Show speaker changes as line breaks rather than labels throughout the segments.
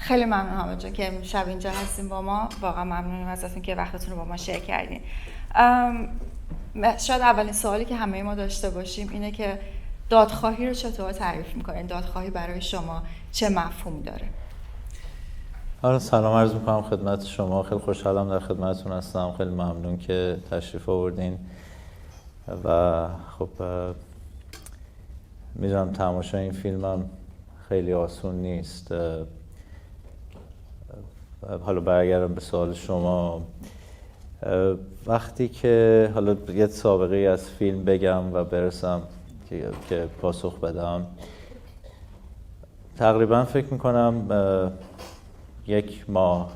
خیلی ممنون حامد جان که شب اینجا هستیم با ما. واقعا ممنونیم ازتون که وقتتون رو با ما شیر کردین. شاید اولین سوالی که همه ما داشته باشیم اینه که دادخواهی رو چطور تعریف میکنین؟ دادخواهی برای شما چه مفهومی داره؟
سلام عرض میکنم خدمت شما. خیلی خوشحالم در خدمتتون هستم. خیلی ممنون که تشریف آوردین و خب میدونم تماشای این فیلمم خیلی آسون نیست. حالا برگردم به سوال شما. وقتی که حالا یه سابقه از فیلم بگم و برسم که پاسخ بدم، تقریبا فکر میکنم 1 ماه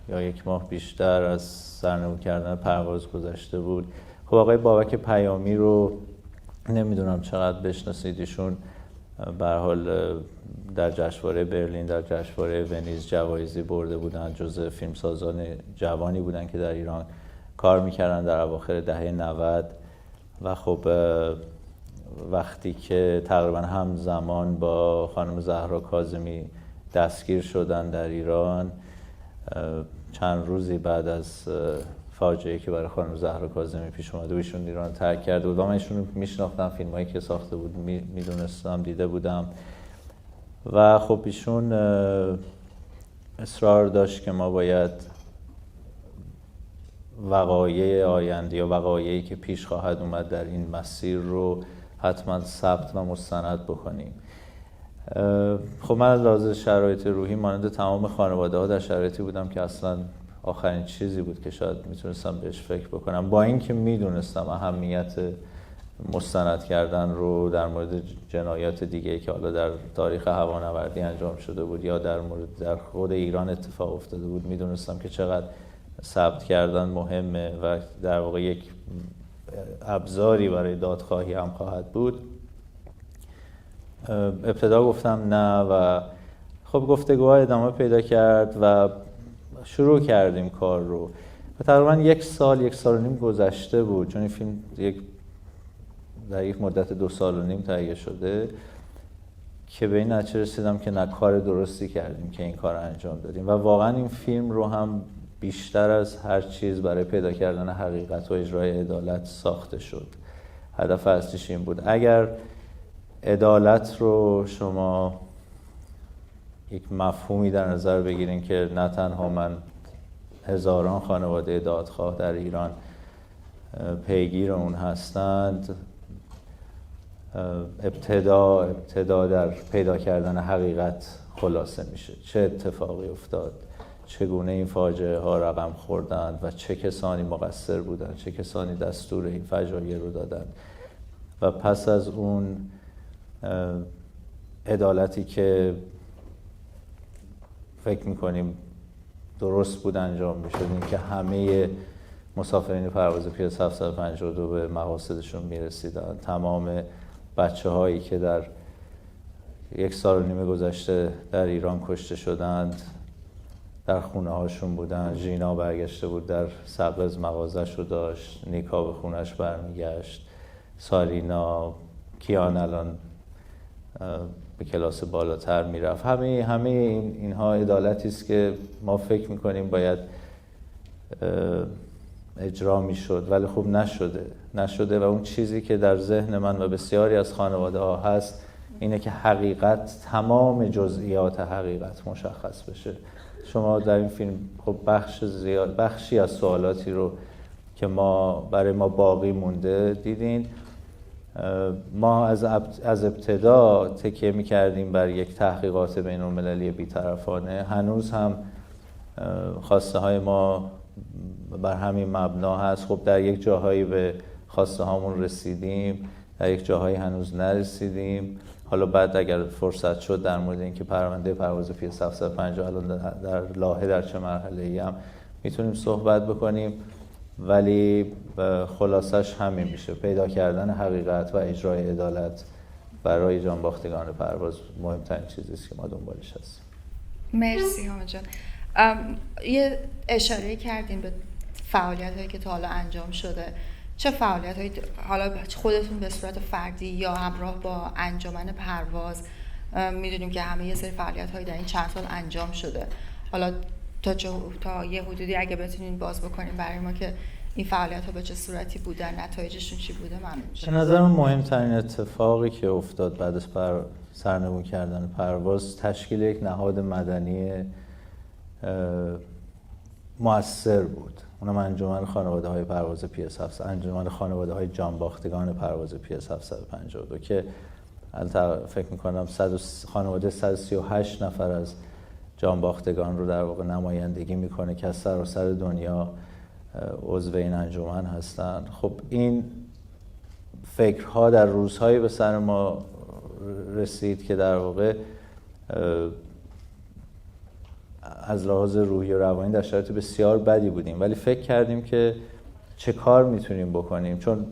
یا 1 ماه بیشتر از سرنگون کردن پرواز گذشته بود. خب آقای بابک پیامی رو نمیدونم چقدر بشناسید. ایشون به هر حال در جشنواره برلین، در جشنواره ونیز جوایزی برده بودن. جزء فیلمسازان جوانی بودن که در ایران کار میکردن در اواخر دهه 90 و خب وقتی که تقریبا همزمان با خانم زهرا کاظمی دستگیر شدن در ایران، چند روزی بعد از فاجعه‌ای که برای خانم زهرا کاظمی پیش اومده و ایشون ایران ترک کرده بود و من ایشون رو میشناختم، فیلمایی که ساخته بود میدونستم، دیده بودم و خب ایشون اصرار داشت که ما باید وقایع آینده یا وقایعی که پیش خواهد اومد در این مسیر رو حتما ثبت و مستند بکنیم. خب من از لحاظ شرایط روحی مانند تمام خانواده ها در شرایطی بودم که اصلا آخرین چیزی بود که شاید میتونستم بهش فکر بکنم، با اینکه میدونستم اهمیت مستند کردن رو در مورد جنایات دیگه‌ای که حالا در تاریخ هوانوردی انجام شده بود یا در خود ایران اتفاق افتاده بود، میدونستم که چقدر ثبت کردن مهمه و در واقع یک ابزاری برای دادخواهی هم خواهد بود. ابتدا گفتم نه و خب گفتگوها ادامه پیدا کرد و شروع کردیم کار رو و تقریبا 1 سال 1.5 سال گذشته بود، چون این فیلم در یک مدت 2.5 سال تهیه شده که به این نتیجه رسیدم که نه، کار درستی کردیم که این کار انجام دادیم و واقعا این فیلم رو هم بیشتر از هر چیز برای پیدا کردن حقیقت و اجرای عدالت ساخته شد. هدف اصلیش این بود. اگر عدالت رو شما یک مفهومی در نظر بگیرین که نه تنها من، هزاران خانواده دادخواه در ایران پیگیر اون هستند، ابتدا در پیدا کردن حقیقت خلاصه میشه. چه اتفاقی افتاد، چگونه این فاجعه ها رقم خوردند و چه کسانی مقصر بودند، چه کسانی دستور این فجایع رو دادند و پس از اون عدالتی که فکر میکنیم درست بود انجام میشد، این که همه مسافرین پرواز پیاس 752 به مقاصدشون میرسیدن، تمام بچه هایی که در 1.5 سال گذشته در ایران کشته شدند در خونه هاشون بودن. ژینا برگشته بود در سبز مغازش رو داشت، نیکا به خونش برمیگشت، سارینا، کیان الان به کلاس بالاتر میرفت. همه اینها عدالتی است که ما فکر میکنیم باید اجرا میشد ولی خب نشده و اون چیزی که در ذهن من و بسیاری از خانواده ها هست اینه که حقیقت، تمام جزئیات حقیقت مشخص بشه. شما در این فیلم خب بخشی از سوالاتی رو که برای ما باقی مونده دیدین. ما از ابتدا تکیه می‌کردیم بر یک تحقیقات بین‌المللی بی‌طرفانه. هنوز هم خواسته های ما بر همین مبنا هست. خب در یک جاهایی به خواسته هامون رسیدیم، در یک جاهایی هنوز نرسیدیم. حالا بعد اگر فرصت شد در مورد اینکه پرونده پرواز پیاس 750 الان در لاهه در چه مرحله‌ای هم میتونیم صحبت بکنیم، ولی خلاصش همین میشه: پیدا کردن حقیقت و اجرای عدالت برای جانباختگان پرواز مهمترین چیزی است که ما دنبالش هستیم.
مرسی حامد جان. یه اشاره کردین به فعالیت‌هایی که تا حالا انجام شده. چه فعالیت‌هایی حالا خودتون به صورت فردی یا همراه با انجمن پرواز میدونیم که همه یه سری فعالیت‌هایی در این چند سال انجام شده. حالا تا یه حدودی اگه بتونین باز بکنین برای ما که این فعالیت‌ها به چه صورتی بودن، نتایجشون چی بوده ممنون میشم.
به نظر من مهمترین اتفاقی که افتاد بعد از سرنگون کردن پرواز تشکیل یک نهاد مدنی مؤثر بود. اونم انجمن خانواده‌های پرواز PS700، انجمن خانواده‌های جانباختگان پرواز PS752 که فکر می‌کنم خانواده 138 نفر از جانباختگان رو در واقع نمایندگی میکنه که از سراسر دنیا عضو این انجمن هستن. خب این فکرها در روزهایی به سر ما رسید که در واقع از لحاظ روحی و روانی در شرایط بسیار بدی بودیم، ولی فکر کردیم که چه کار میتونیم بکنیم، چون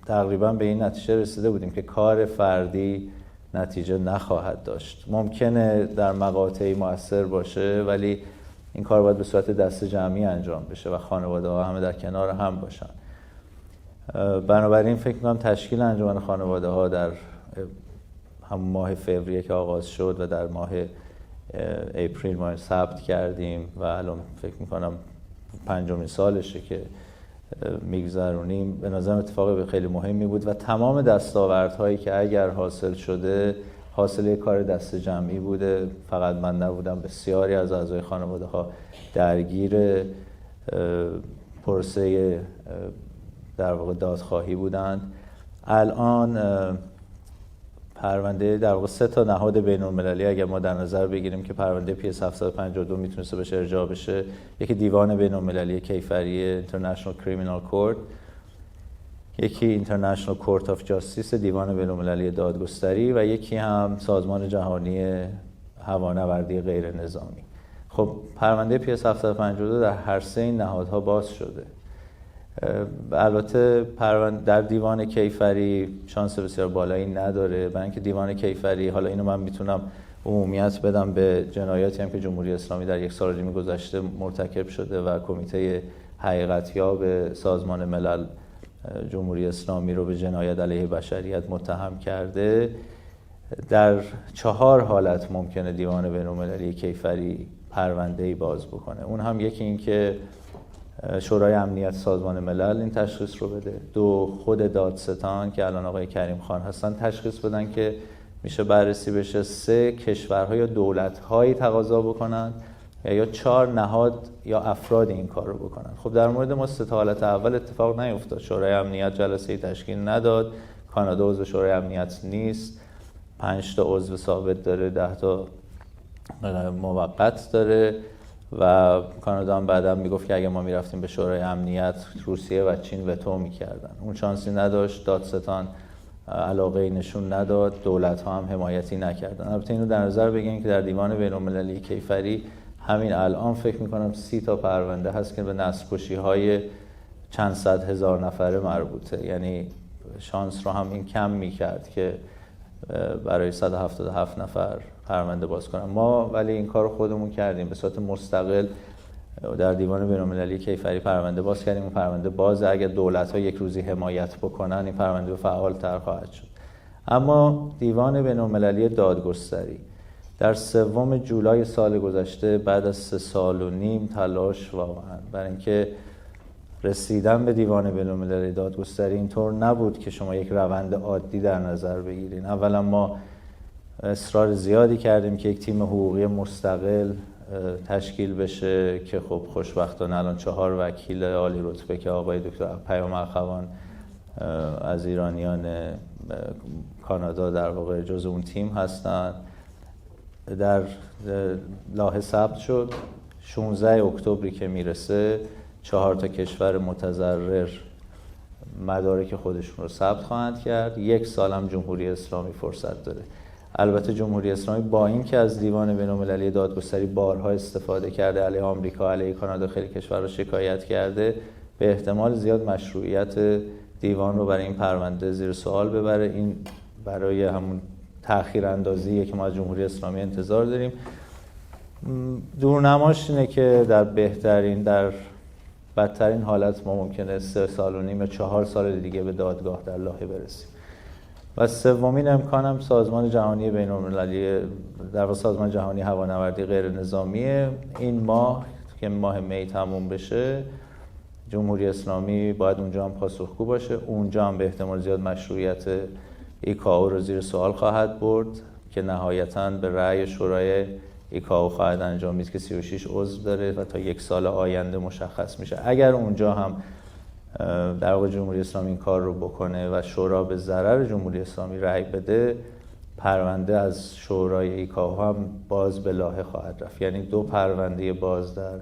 تقریبا به این نتیجه رسیده بودیم که کار فردی نتیجه نخواهد داشت. ممکنه در مقاطعی مؤثر باشه ولی این کار باید به صورت دست جمعی انجام بشه و خانواده ها همه در کنار هم باشن. بنابراین فکر می‌کنم تشکیل انجمن خانواده ها در همون ماه فوریه که آغاز شد و در ماه اپریل ما ثبت کردیم و الان فکر می‌کنم 5مین سالشه که میگذرونیم. به نظرم اتفاق خیلی مهمی بود و تمام دستاوردهایی که اگر حاصل شده حاصل کار دست جمعی بوده. فقط من نبودم، بسیاری از اعضای خانواده ها درگیر پروسه در واقع دادخواهی بودند. الان پرونده در واقع 3 نهاد بین‌المللی اگر ما در نظر بگیریم که پرونده PS752 میتونسته بشه ارجاع بشه، یکی دیوان بین‌المللی کیفری International Criminal Court، یکی International Court of Justice دیوان بین‌المللی دادگستری و یکی هم سازمان جهانی هوانوردی غیر نظامی. خب پرونده PS752 در هر 3 این نهادها باز شده. البته در دیوان کیفری شانس بسیار بالایی نداره، برای اینکه دیوان کیفری، حالا اینو من میتونم عمومیت بدم به جنایاتی هم که جمهوری اسلامی در 1 سال و نیم گذشته مرتکب شده و کمیته حقیقتیاب سازمان ملل جمهوری اسلامی رو به جنایت علیه بشریت متهم کرده. در 4 حالت ممکنه دیوان بین‌المللی کیفری پرونده‌ای باز بکنه. اون هم یکی این که شورای امنیت سازمان ملل این تشخیص رو بده، 2 خود دادستان که الان آقای کریم خان هستن تشخیص بدن که میشه بررسی بشه، 3 کشورها یا دولت‌هایی تقاضا بکنن یا 4 نهاد یا افراد این کار رو بکنن. خب در مورد ما 3 حالت اول اتفاق نیفتاد. شورای امنیت جلسه‌ای تشکیل نداد، کانادا عضو شورای امنیت نیست، 5 عضو ثابت داره، 10 موقت داره و کانادا هم بعدا میگفت که اگه ما میرفتیم به شورای امنیت روسیه و چین وتو میکردن. اون شانسی نداشت، دادستان علاقه نشون نداد، دولت ها هم حمایتی نکردن. البته اینو در نظر بگیریم که در دیوان بین‌المللی کیفری همین الان فکر میکنم 30 پرونده هست که به نسل‌کشی های چند صد هزار نفره مربوطه، یعنی شانس رو هم این کم میکرد که برای 177 نفر پرونده باز کنن. ما ولی این کار رو خودمون کردیم، به صورت مستقل در دیوان بین‌المللی کیفری پرونده باز کردیم. اون پرونده بازه، اگر دولت‌ها یک روزی حمایت بکنن این پرونده فعال‌تر خواهد شد. اما دیوان بین‌المللی دادگستری در 3 جولای سال گذشته بعد از 3 سال و نیم تلاش واقعا برای اینکه رسیدن به دیوان بین‌المللی دادگستری اینطور نبود که شما یک روند عادی در نظر بگیرین. اولا ما اصرار زیادی کردیم که یک تیم حقوقی مستقل تشکیل بشه که خب خوشبختانه الان 4 وکیل عالی رتبه که آقای دکتر پیام اخوان از ایرانیان کانادا در واقع جزو اون تیم هستن در لایحه ثبت شد. 16 اکتبری که میرسه 4 کشور متضرر مدارک خودشون رو ثبت خواهند کرد. 1 سال هم جمهوری اسلامی فرصت داره. البته جمهوری اسلامی با اینکه از دیوان بین‌المللی دادگستری بارها استفاده کرده، علیه آمریکا، علیه کانادا، خیلی کشورها شکایت کرده، به احتمال زیاد مشروعیت دیوان رو برای این پرونده زیر سوال ببره. این برای همون تأخیر اندازیه که ما از جمهوری اسلامی انتظار داریم. دورنماش اینه که در بدترین حالت ما ممکنه 3 سال و نیم یا 4 سال دیگه به دادگاه در لایحه برسیم. و سومین امکانم سازمان جهانی بین‌المللی، در واقع سازمان جهانی هوانوردی غیر نظامیه. این ماه که ماه می تموم بشه، جمهوری اسلامی باید اونجا هم پاسخگو باشه. اونجا هم به احتمال زیاد مشروعیت ایکائو رو زیر سوال خواهد برد که نهایتاً به رأی شورای ایکائو خواهد انجامید که 36 عضو داره و تا 1 سال آینده مشخص میشه. اگر اونجا هم در واقع جمهوری اسلامی این کار رو بکنه و شورا به ضرر جمهوری اسلامی رأی بده، پرونده از شورای ایکائو هم باز به لاهه خواهد رفت. یعنی 2 پرونده باز در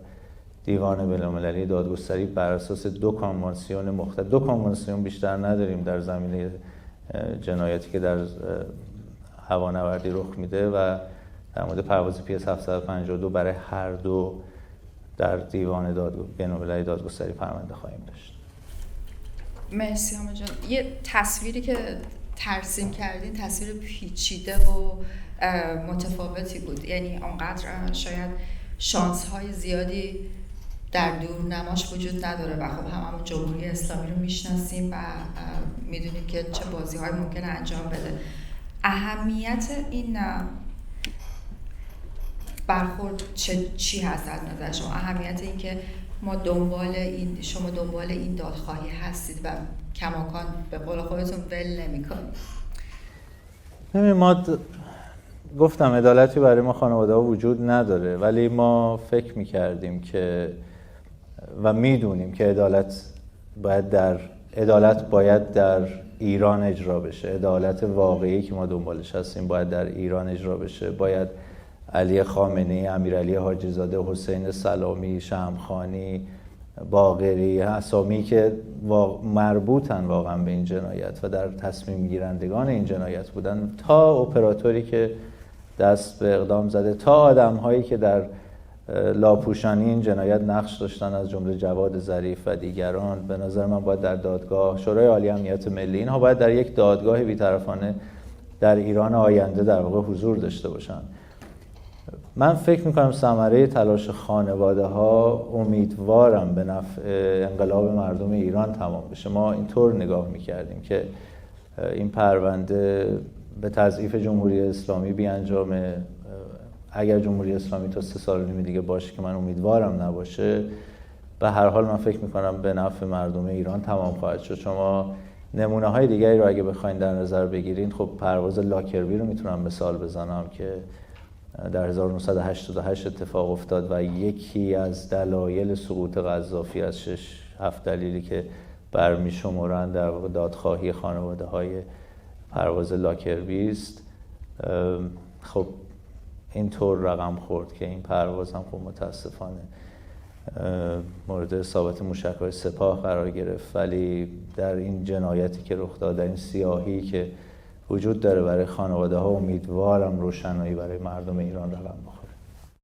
دیوان بین‌المللی دادگستری بر اساس 2 کانوانسیون مختلف. 2 کانوانسیون بیشتر نداریم در زمینه جنایاتی که در هوانوردی رخ میده و در مورد پرواز PS 752 برای هر دو در دیوان بین‌المللی دادگستری پرونده خواهیم داشت.
مرسی همه جان. یه تصویری که ترسیم کردین تصویر پیچیده و متفاوتی بود، یعنی آنقدر شاید شانس های زیادی در دورنماش وجود نداره و خب هممون جمهوری اسلامی رو میشناسیم و میدونیم که چه بازی های ممکنه انجام بده. اهمیت این برخورد چی هست از نظر شما؟ اهمیت این که شما دنبال این دادخواهی هستید و کماکان به قول خودتون ول نمی‌کنید.
ما گفتم عدالتی برای ما خانواده‌ها وجود نداره، ولی ما فکر می‌کردیم که و میدونیم که عدالت باید در ایران اجرا بشه. عدالت واقعی که ما دنبالش هستیم باید در ایران اجرا بشه. باید علی خامنه‌ای، امیرعلی حاجی زاده، حسین سلامی، شمخانی، باقری، اسامی که مربوطن واقعا به این جنایت و در تصمیم گیرندگان این جنایت بودن، تا اپراتوری که دست به اقدام زده، تا آدم‌هایی که در لاپوشانی این جنایت نقش داشتن از جمله جواد ظریف و دیگران، به نظر من باید در دادگاه شورای عالی امنیت ملی، اینها باید در یک دادگاه بی‌طرفانه در ایران آینده در واقع حضور داشته باشن. من فکر میکنم ثمره تلاش خانواده‌ها امیدوارم به نفع انقلاب مردم ایران تمام بشه. ما اینطور نگاه میکردیم که این پرونده به تضعیف جمهوری اسلامی بیانجامه. اگر جمهوری اسلامی تا 3 سال و نیم دیگه باشه که من امیدوارم نباشه، به هر حال من فکر میکنم به نفع مردم ایران تمام خواهد شد. شما نمونه های دیگری رو اگه بخواید در نظر بگیرید، خب پرواز لاکربی رو میتونم مثال بزنم که در 1988 اتفاق افتاد و یکی از دلایل سقوط قذافی از 6-7 دلیلی که برمی‌شمرند در واقع دادخواهی خانواده‌های پرواز لاکربی است. خب اینطور رقم خورد که این پرواز هم خب متاسفانه مورد اصابت موشک‌های سپاه قرار گرفت، ولی در این جنایتی که رخ داد، در این سیاهی که وجود داره برای خانواده‌ها، امیدوارم روشنایی برای مردم ایران رقم بخوره.